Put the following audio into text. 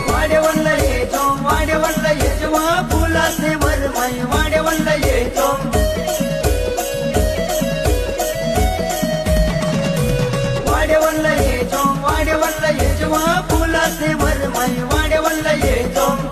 वाड्यावरला येतो वाड्यावरला येतो फुलाचे वरमाई वाड्यावरला येतो वाड्यावरला येतो वाड्यावरला येतो फुलाचे वरमाई वाड्यावरला येतो